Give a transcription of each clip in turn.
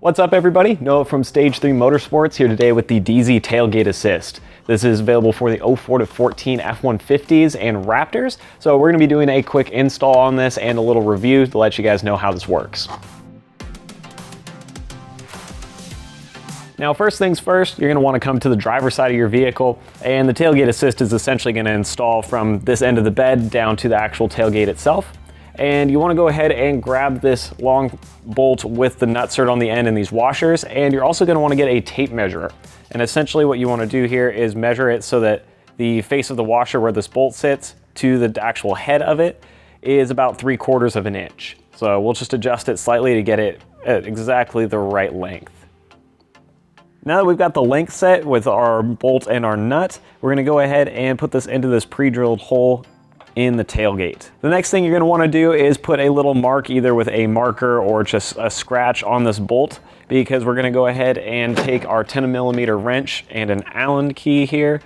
What's up everybody? Noah from Stage 3 Motorsports here today with the DeeZee Tailgate Assist. This is available for the 04 to 14 F150s and Raptors. So we're going to be doing a quick install on this and a little review to let you guys know how this works. Now first things first, you're going to want to come to the driver's side of your vehicle, and the Tailgate Assist is essentially going to install from this end of the bed down to the actual tailgate itself. And you want to go ahead and grab this long bolt with the nutsert on the end and these washers, and you're also going to want to get a tape measure. And essentially what you want to do here is measure it so that the face of the washer where this bolt sits to the actual head of it is about 3/4 of an inch. So we'll just adjust it slightly to get it at exactly the right length. Now that we've got the length set with our bolt and our nut, we're going to go ahead and put this into this pre-drilled hole in the tailgate. The next thing you're going to want to do is put a little mark, either with a marker or just a scratch on this bolt, because we're going to go ahead and take our 10mm wrench and an Allen key here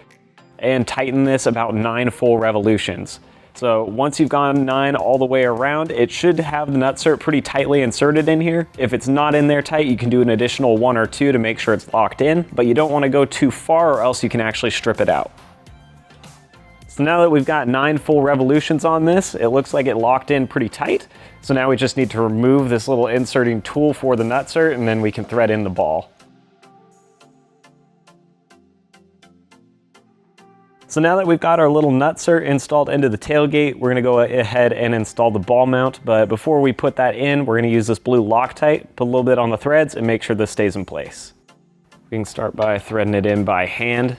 and tighten this about 9 full revolutions. So once you've gone 9 all the way around, it should have the nutsert pretty tightly inserted in here. If it's not in there tight, you can do an additional 1 or 2 to make sure it's locked in, but you don't want to go too far or else you can actually strip it out. So now that we've got 9 full revolutions on this, it looks like it locked in pretty tight. So now we just need to remove this little inserting tool for the nutsert, and then we can thread in the ball. So now that we've got our little nutsert installed into the tailgate, we're going to go ahead and install the ball mount. But before we put that in, we're going to use this blue Loctite, put a little bit on the threads, and make sure this stays in place. We can start by threading it in by hand.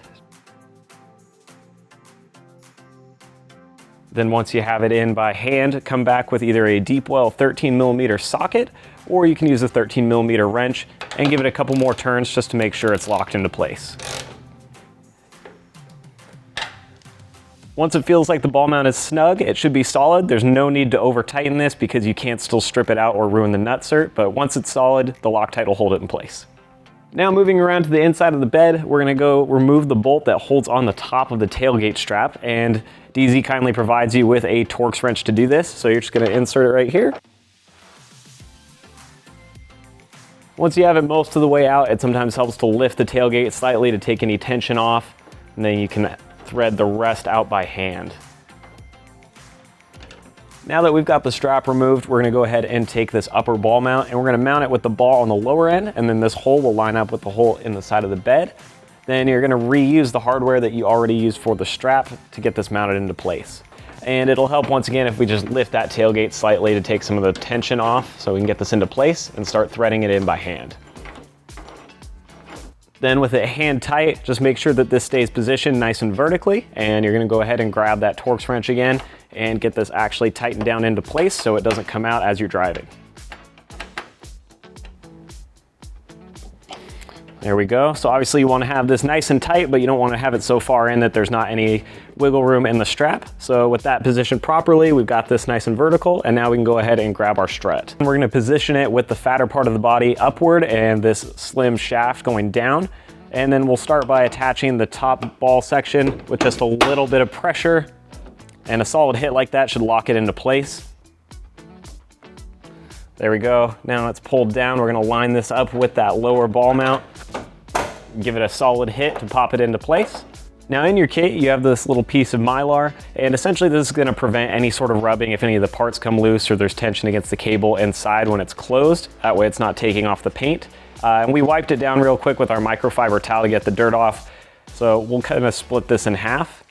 Then once you have it in by hand, come back with either a deep well 13mm socket, or you can use a 13mm wrench and give it a couple more turns just to make sure it's locked into place. Once it feels like the ball mount is snug, it should be solid. There's no need to over tighten this because you can't still strip it out or ruin the nutsert, but once it's solid, the Loctite will hold it in place. Now moving around to the inside of the bed, we're going to go remove the bolt that holds on the top of the tailgate strap, and DeeZee kindly provides you with a Torx wrench to do this, so you're just going to insert it right here. Once you have it most of the way out, it sometimes helps to lift the tailgate slightly to take any tension off, and then you can thread the rest out by hand. Now that we've got the strap removed, we're going to go ahead and take this upper ball mount, and we're going to mount it with the ball on the lower end, and then this hole will line up with the hole in the side of the bed. Then you're going to reuse the hardware that you already used for the strap to get this mounted into place. And it'll help once again if we just lift that tailgate slightly to take some of the tension off so we can get this into place and start threading it in by hand. Then with it hand tight, just make sure that this stays positioned nice and vertically, and you're going to go ahead and grab that Torx wrench again and get this actually tightened down into place so it doesn't come out as you're driving. There we go. So obviously you want to have this nice and tight, but you don't want to have it so far in that there's not any wiggle room in the strap. So with that positioned properly, we've got this nice and vertical, and now we can go ahead and grab our strut. We're going to position it with the fatter part of the body upward and this slim shaft going down. And then we'll start by attaching the top ball section with just a little bit of pressure, and a solid hit like that should lock it into place. There we go. Now it's pulled down. We're going to line this up with that lower ball mount. Give it a solid hit to pop it into place. Now in your kit, you have this little piece of Mylar, and essentially this is going to prevent any sort of rubbing if any of the parts come loose or there's tension against the cable inside when it's closed. That way it's not taking off the paint. And we wiped it down real quick with our microfiber towel to get the dirt off. So we'll kind of split this in half.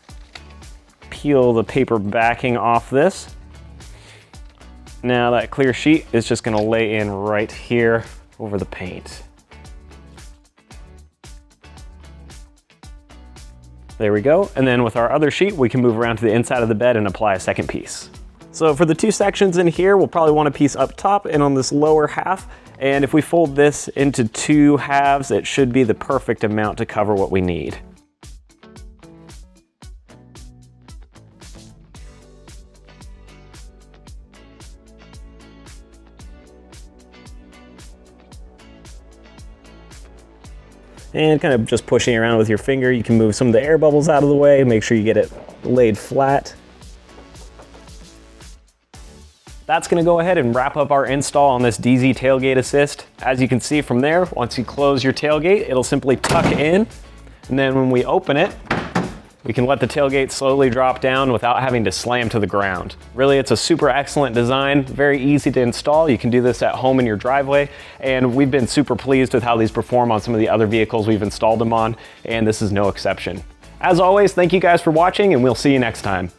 Peel the paper backing off this. Now that clear sheet is just going to lay in right here over the paint. There we go. And then with our other sheet, we can move around to the inside of the bed and apply a second piece. So for the 2 sections in here, we'll probably want a piece up top and on this lower half. And if we fold this into 2 halves, it should be the perfect amount to cover what we need. And kind of just pushing around with your finger, you can move some of the air bubbles out of the way, make sure you get it laid flat. That's gonna go ahead and wrap up our install on this DeeZee tailgate assist. As you can see from there, once you close your tailgate, it'll simply tuck in, and then when we open it, we can let the tailgate slowly drop down without having to slam to the ground. Really, it's a super excellent design, very easy to install. You can do this at home in your driveway, and we've been super pleased with how these perform on some of the other vehicles we've installed them on, and this is no exception. As always, thank you guys for watching, and we'll see you next time.